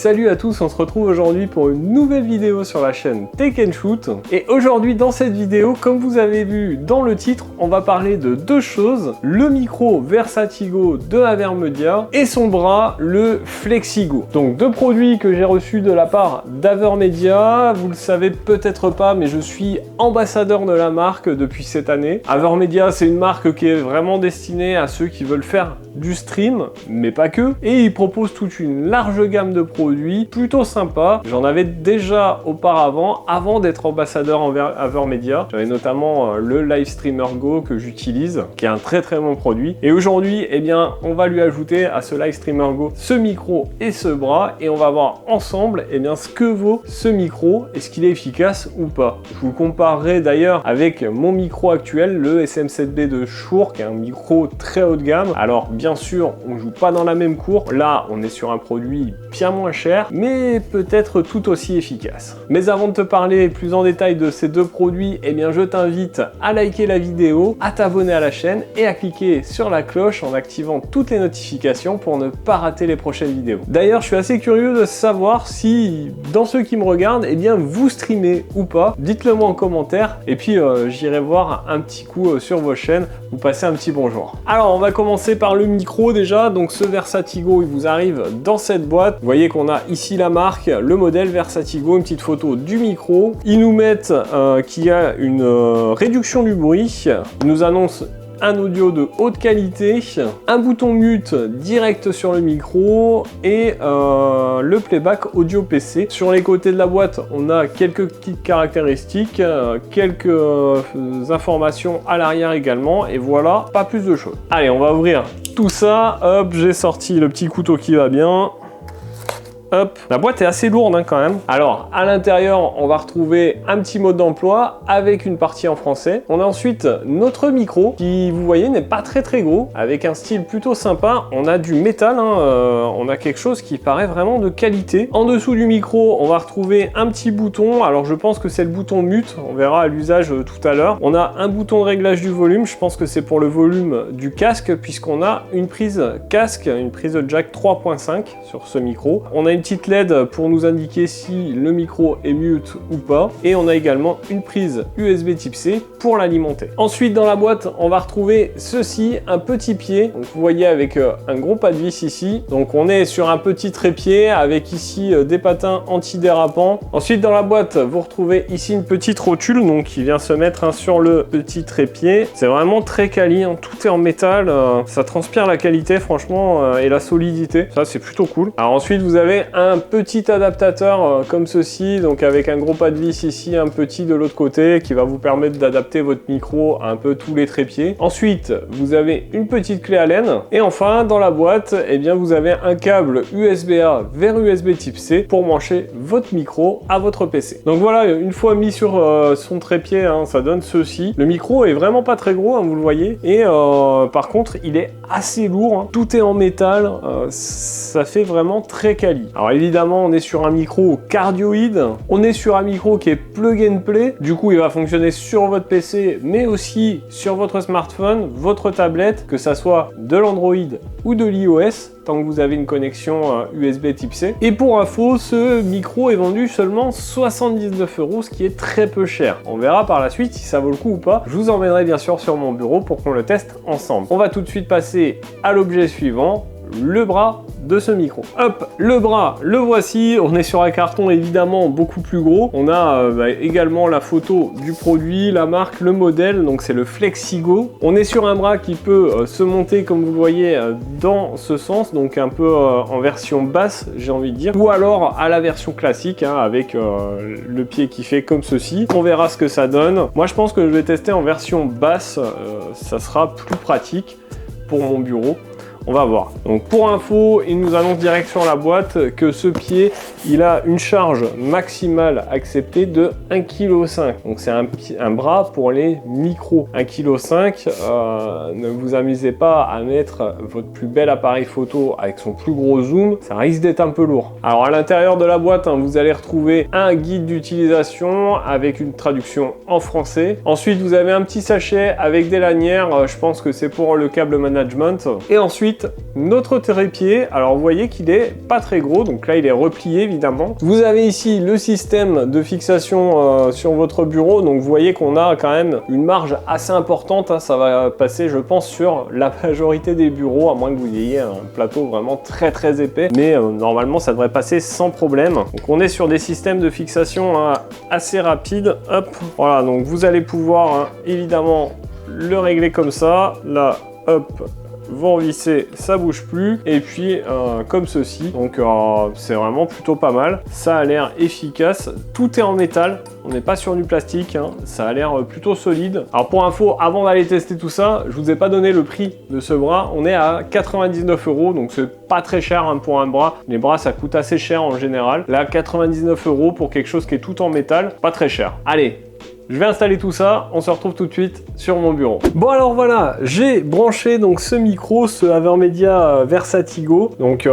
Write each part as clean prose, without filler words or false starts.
Salut à tous, on se retrouve aujourd'hui pour une nouvelle vidéo sur la chaîne Take & Shoot. Et aujourd'hui dans cette vidéo, comme vous avez vu dans le titre, on va parler de deux choses. Le micro Versatigo de Avermedia et son bras, le Flexigo. Donc deux produits que j'ai reçus de la part d'Avermedia. Vous le savez peut-être pas, mais je suis ambassadeur de la marque depuis cette année. Avermedia, c'est une marque qui est vraiment destinée à ceux qui veulent faire du stream, mais pas que. Et ils proposent toute une large gamme de produits plutôt sympa. J'en avais déjà auparavant, avant d'être ambassadeur envers Avermedia. J'avais notamment le Livestreamer Go que j'utilise, qui est un très bon produit. Et aujourd'hui, eh bien, on va lui ajouter à ce Livestreamer Go ce micro et ce bras, et on va voir ensemble, eh bien, ce que vaut ce micro, est-ce qu'il est efficace ou pas. Je vous comparerai d'ailleurs avec mon micro actuel, le SM7B de Shure, qui est un micro très haut de gamme. Alors, bien sûr, on joue pas dans la même cour. Là, on est sur un produit bien moins cher, mais peut-être tout aussi efficace. Mais avant de te parler plus en détail de ces deux produits, eh bien je t'invite à liker la vidéo, à t'abonner à la chaîne et à cliquer sur la cloche en activant toutes les notifications pour ne pas rater les prochaines vidéos. D'ailleurs, je suis assez curieux de savoir si, dans ceux qui me regardent, eh bien vous streamez ou pas. Dites-le moi en commentaire et puis j'irai voir un petit coup sur vos chaînes, vous passez un petit bonjour. Alors, on va commencer par le micro déjà. Donc ce Versatigo, il vous arrive dans cette boîte. Vous voyez qu'on a ici la marque, le modèle Versatigo, une petite photo du micro. Ils nous mettent qu'il y a une réduction du bruit. Ils nous annoncent un audio de haute qualité, un bouton mute direct sur le micro et le playback audio PC. Sur les côtés de la boîte, on a quelques petites caractéristiques, quelques informations à l'arrière également, et voilà, pas plus de choses. Allez, on va ouvrir tout ça. Hop, j'ai sorti le petit couteau qui va bien. Hop, la boîte est assez lourde hein, quand même. Alors, à l'intérieur, on va retrouver un petit mode d'emploi avec une partie en français. On a ensuite notre micro qui, vous voyez, n'est pas très gros, avec un style plutôt sympa. On a du métal, hein, on a quelque chose qui paraît vraiment de qualité. En dessous du micro, on va retrouver un petit bouton. Alors, je pense que c'est le bouton mute. On verra à l'usage tout à l'heure. On a un bouton de réglage du volume. Je pense que c'est pour le volume du casque, puisqu'on a une prise casque, une prise jack 3.5 sur ce micro. On a une petite LED pour nous indiquer si le micro est mute ou pas, et on a également une prise USB type C pour l'alimenter. Ensuite, dans la boîte, on va retrouver ceci, un petit pied. Donc vous voyez avec un gros pas de vis ici. Donc on est sur un petit trépied avec ici des patins antidérapants. Ensuite, dans la boîte, vous retrouvez ici une petite rotule donc qui vient se mettre hein, sur le petit trépied. C'est vraiment très quali, hein. Tout est en métal, ça transpire la qualité franchement et la solidité. Ça c'est plutôt cool. Alors ensuite, vous avez un petit adaptateur comme ceci, donc avec un gros pas de vis ici, un petit de l'autre côté qui va vous permettre d'adapter votre micro à un peu tous les trépieds. Ensuite, vous avez une petite clé Allen et enfin dans la boîte, eh bien vous avez un câble USB-A vers USB type C pour brancher votre micro à votre PC. Donc voilà, une fois mis sur son trépied, hein, ça donne ceci. Le micro est vraiment pas très gros, hein, vous le voyez, et par contre il est assez lourd, hein. Tout est en métal, ça fait vraiment très quali. Alors évidemment, on est sur un micro cardioïde, on est sur un micro qui est plug and play, du coup il va fonctionner sur votre PC, mais aussi sur votre smartphone, votre tablette, que ça soit de l'Android ou de l'iOS, tant que vous avez une connexion USB type C. Et pour info, ce micro est vendu seulement 79 €, ce qui est très peu cher. On verra par la suite si ça vaut le coup ou pas. Je vous emmènerai bien sûr sur mon bureau pour qu'on le teste ensemble. On va tout de suite passer à l'objet suivant, le bras de ce micro. Hop, le bras, le voici. On est sur un carton évidemment beaucoup plus gros. On a également la photo du produit, la marque, le modèle, donc c'est le Flexigo. On est sur un bras qui peut se monter comme vous le voyez dans ce sens, donc un peu en version basse j'ai envie de dire, ou alors à la version classique hein, avec le pied qui fait comme ceci. On verra ce que ça donne. Moi je pense que je vais tester en version basse, ça sera plus pratique pour mon bureau. On va voir. Donc pour info, il nous annonce direct sur la boîte que ce pied, il a une charge maximale acceptée de 1,5 kg. Donc c'est un bras pour les micros. 1,5 kg, ne vous amusez pas à mettre votre plus bel appareil photo avec son plus gros zoom, ça risque d'être un peu lourd. Alors à l'intérieur de la boîte, hein, vous allez retrouver un guide d'utilisation avec une traduction en français. Ensuite, vous avez un petit sachet avec des lanières, je pense que c'est pour le câble management. Et ensuite, ensuite notre trépied. Alors vous voyez qu'il est pas très gros, donc là il est replié évidemment. Vous avez ici le système de fixation sur votre bureau, donc vous voyez qu'on a quand même une marge assez importante, hein. Ça va passer je pense sur la majorité des bureaux, à moins que vous ayez un plateau vraiment très épais, mais normalement ça devrait passer sans problème. Donc on est sur des systèmes de fixation assez rapides. Hop, voilà, donc vous allez pouvoir évidemment le régler comme ça. Là, hop, vous revissez, ça bouge plus, et puis comme ceci. Donc c'est vraiment plutôt pas mal. Ça a l'air efficace. Tout est en métal. On n'est pas sur du plastique, hein. Ça a l'air plutôt solide. Alors pour info, avant d'aller tester tout ça, je vous ai pas donné le prix de ce bras. On est à 99 €, donc c'est pas très cher hein, pour un bras. Les bras ça coûte assez cher en général. Là 99 € pour quelque chose qui est tout en métal, pas très cher. Allez, je vais installer tout ça, on se retrouve tout de suite sur mon bureau. Bon alors voilà, j'ai branché donc ce micro, ce Avermedia Versatigo. Donc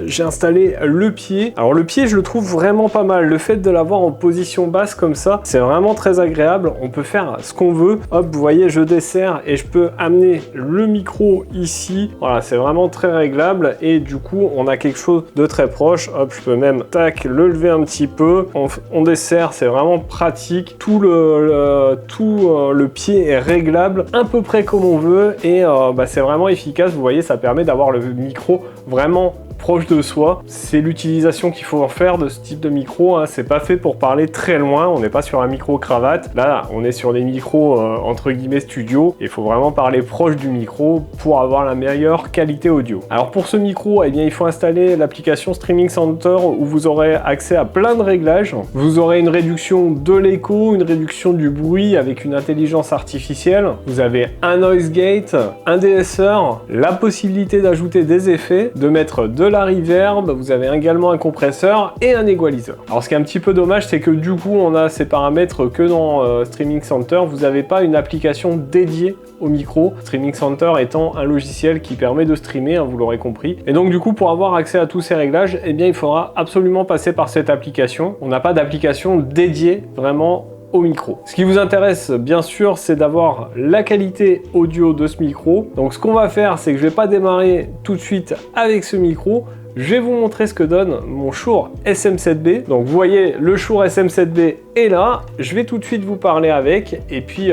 j'ai installé le pied. Alors le pied je le trouve vraiment pas mal. Le fait de l'avoir en position basse comme ça, c'est vraiment très agréable. On peut faire ce qu'on veut. Hop, vous voyez, je desserre et je peux amener le micro ici. Voilà, c'est vraiment très réglable et du coup on a quelque chose de très proche. Hop, je peux même tac, le lever un petit peu. On desserre, c'est vraiment pratique. Tout le pied est réglable à peu près comme on veut et c'est vraiment efficace. Vous voyez, ça permet d'avoir le micro vraiment proche de soi. C'est l'utilisation qu'il faut en faire de ce type de micro, hein. C'est pas fait pour parler très loin, on n'est pas sur un micro cravate. Là, on est sur des micros entre guillemets studio. Il faut vraiment parler proche du micro pour avoir la meilleure qualité audio. Alors pour ce micro, eh bien, il faut installer l'application Streaming Center où vous aurez accès à plein de réglages. Vous aurez une réduction de l'écho, une réduction du bruit avec une intelligence artificielle. Vous avez un noise gate, un DSR, la possibilité d'ajouter des effets, de mettre de la reverb, vous avez également un compresseur et un égaliseur. Alors ce qui est un petit peu dommage, c'est que du coup on a ces paramètres que dans Streaming Center, vous n'avez pas une application dédiée au micro. Streaming Center étant un logiciel qui permet de streamer, hein, vous l'aurez compris. Et donc du coup pour avoir accès à tous ces réglages, eh bien il faudra absolument passer par cette application. On n'a pas d'application dédiée vraiment au micro. Ce qui vous intéresse bien sûr, c'est d'avoir la qualité audio de ce micro. Donc ce qu'on va faire, c'est que je vais pas démarrer tout de suite avec ce micro. Je vais vous montrer ce que donne mon Shure SM7B. Donc vous voyez, le Shure SM7B est là. Je vais tout de suite vous parler avec. Et puis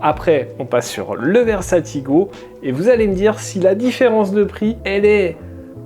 après, on passe sur le Versatigo. Et vous allez me dire si la différence de prix, elle est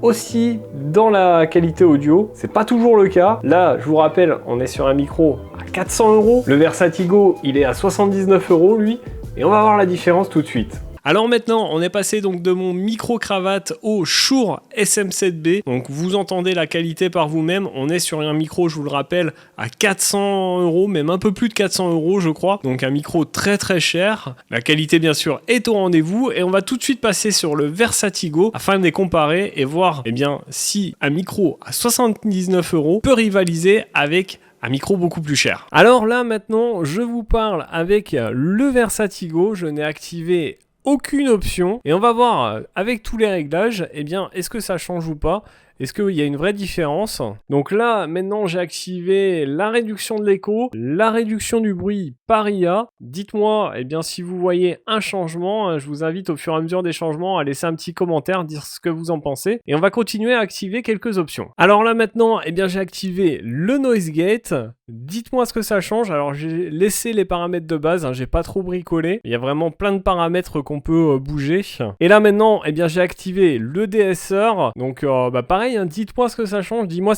aussi dans la qualité audio. C'est pas toujours le cas. Là, je vous rappelle, on est sur un micro à 400 €. Le Versatigo, il est à 79 € lui. Et on va voir la différence tout de suite. Alors maintenant, on est passé donc de mon micro-cravate au Shure SM7B. Donc vous entendez la qualité par vous-même. On est sur un micro, je vous le rappelle, à 400 €, même un peu plus de 400 € je crois. Donc un micro très cher. La qualité bien sûr est au rendez-vous. Et on va tout de suite passer sur le Versatigo afin de les comparer et voir si un micro à 79 € peut rivaliser avec un micro beaucoup plus cher. Alors là maintenant, je vous parle avec le Versatigo. Je n'ai activé aucune option et on va voir avec tous les réglages, est-ce que ça change ou pas? Est-ce qu'il y a une vraie différence? Donc là, maintenant, j'ai activé la réduction de l'écho, la réduction du bruit par IA. Dites-moi, si vous voyez un changement, je vous invite au fur et à mesure des changements à laisser un petit commentaire, dire ce que vous en pensez. Et on va continuer à activer quelques options. Alors là, maintenant, j'ai activé le noise gate. Dites-moi ce que ça change. Alors j'ai laissé les paramètres de base, hein, j'ai pas trop bricolé. Il y a vraiment plein de paramètres qu'on peut bouger. Et là maintenant, j'ai activé le DSR. Donc pareil, hein, dites-moi ce que ça change. Dites-moi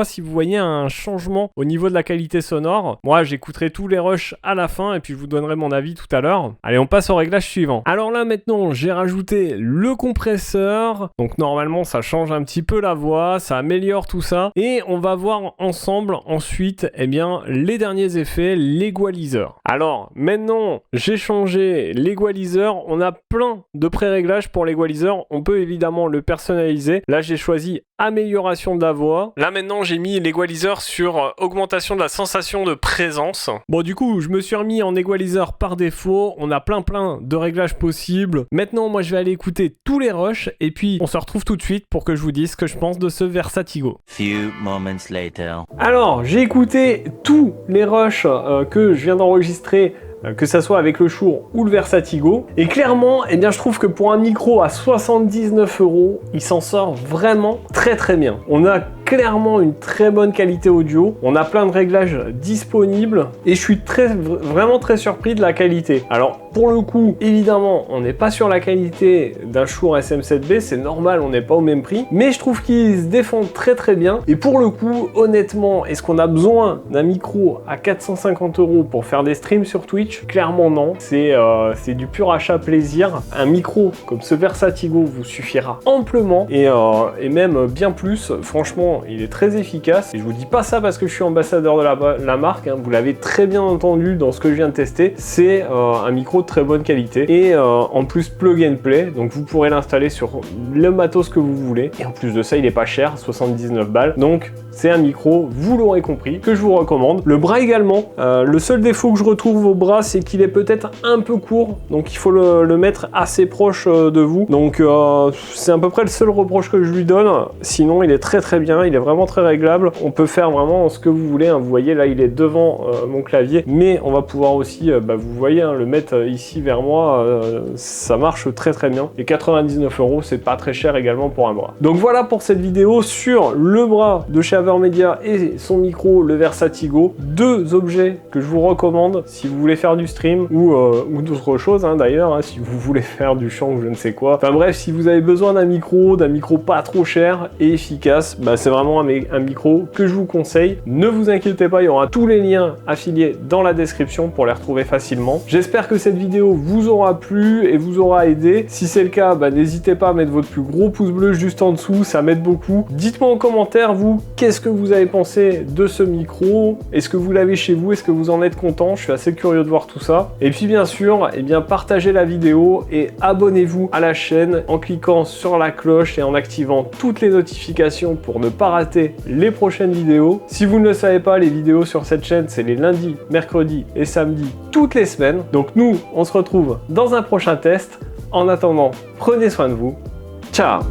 si vous voyez un changement au niveau de la qualité sonore. Moi, j'écouterai tous les rushs à la fin et puis je vous donnerai mon avis tout à l'heure. Allez, on passe au réglage suivant. Alors là maintenant, j'ai rajouté le compresseur. Donc normalement, ça change un petit peu la voix, ça améliore tout ça. Et on va voir ensemble ensuite les derniers effets, l'égaliseur. Alors maintenant, j'ai changé l'égaliseur. On a plein de pré-réglages pour l'égaliseur. On peut évidemment le personnaliser. Là, j'ai choisi amélioration de la voix. Là maintenant, j'ai mis l'égaliseur sur augmentation de la sensation de présence. Bon, du coup, je me suis remis en égaliseur par défaut. On a plein de réglages possibles. Maintenant, moi, je vais aller écouter tous les rushs et puis on se retrouve tout de suite pour que je vous dise ce que je pense de ce Versatigo. Few moments later. Alors, j'ai écouté tous les rushs que je viens d'enregistrer que ça soit avec le Shure ou le Versatigo. Et clairement, eh bien, je trouve que pour un micro à 79 €, il s'en sort vraiment très bien. On a clairement une très bonne qualité audio, on a plein de réglages disponibles et je suis vraiment très surpris de la qualité. Alors pour le coup, évidemment, on n'est pas sur la qualité d'un Shure SM7B, c'est normal, on n'est pas au même prix, mais je trouve qu'ils se défendent très bien. Et pour le coup, honnêtement, est-ce qu'on a besoin d'un micro à 450 € pour faire des streams sur Twitch? Clairement non, c'est du pur achat plaisir. Un micro comme ce Versatigo vous suffira amplement et même bien plus. Franchement, il est très efficace et je vous dis pas ça parce que je suis ambassadeur de la marque, hein. Vous l'avez très bien entendu dans ce que je viens de tester, c'est un micro de très bonne qualité et en plus plug and play, donc vous pourrez l'installer sur le matos que vous voulez et en plus de ça il est pas cher, 79 balles, donc c'est un micro, vous l'aurez compris, que je vous recommande. Le bras également, le seul défaut que je retrouve au bras c'est qu'il est peut-être un peu court, donc il faut le mettre assez proche de vous, donc c'est à peu près le seul reproche que je lui donne, sinon il est très bien, il est vraiment très réglable, on peut faire vraiment ce que vous voulez, hein. Vous voyez là il est devant mon clavier, mais on va pouvoir aussi, vous voyez, hein, le mettre ici vers moi, ça marche très bien, et 99 € c'est pas très cher également pour un bras. Donc voilà pour cette vidéo sur le bras de chez Avermedia et son micro, le Versatigo, deux objets que je vous recommande si vous voulez faire du stream ou d'autres choses, hein, d'ailleurs, hein, si vous voulez faire du chant ou je ne sais quoi. Enfin bref, si vous avez besoin d'un micro pas trop cher et efficace, c'est vraiment un micro que je vous conseille. Ne vous inquiétez pas, il y aura tous les liens affiliés dans la description pour les retrouver facilement. J'espère que cette vidéo vous aura plu et vous aura aidé. Si c'est le cas, n'hésitez pas à mettre votre plus gros pouce bleu juste en dessous, ça m'aide beaucoup. Dites-moi en commentaire, vous, qu'est-ce que vous avez pensé de ce micro? Est-ce que vous l'avez chez vous? Est-ce que vous en êtes content? Je suis assez curieux de voir tout ça. Et puis bien sûr, partagez la vidéo et abonnez-vous à la chaîne en cliquant sur la cloche et en activant toutes les notifications pour ne pas rater les prochaines vidéos. Si vous ne le savez pas, les vidéos sur cette chaîne, c'est les lundis, mercredis et samedis toutes les semaines. Donc nous, on se retrouve dans un prochain test. En attendant, prenez soin de vous. Ciao!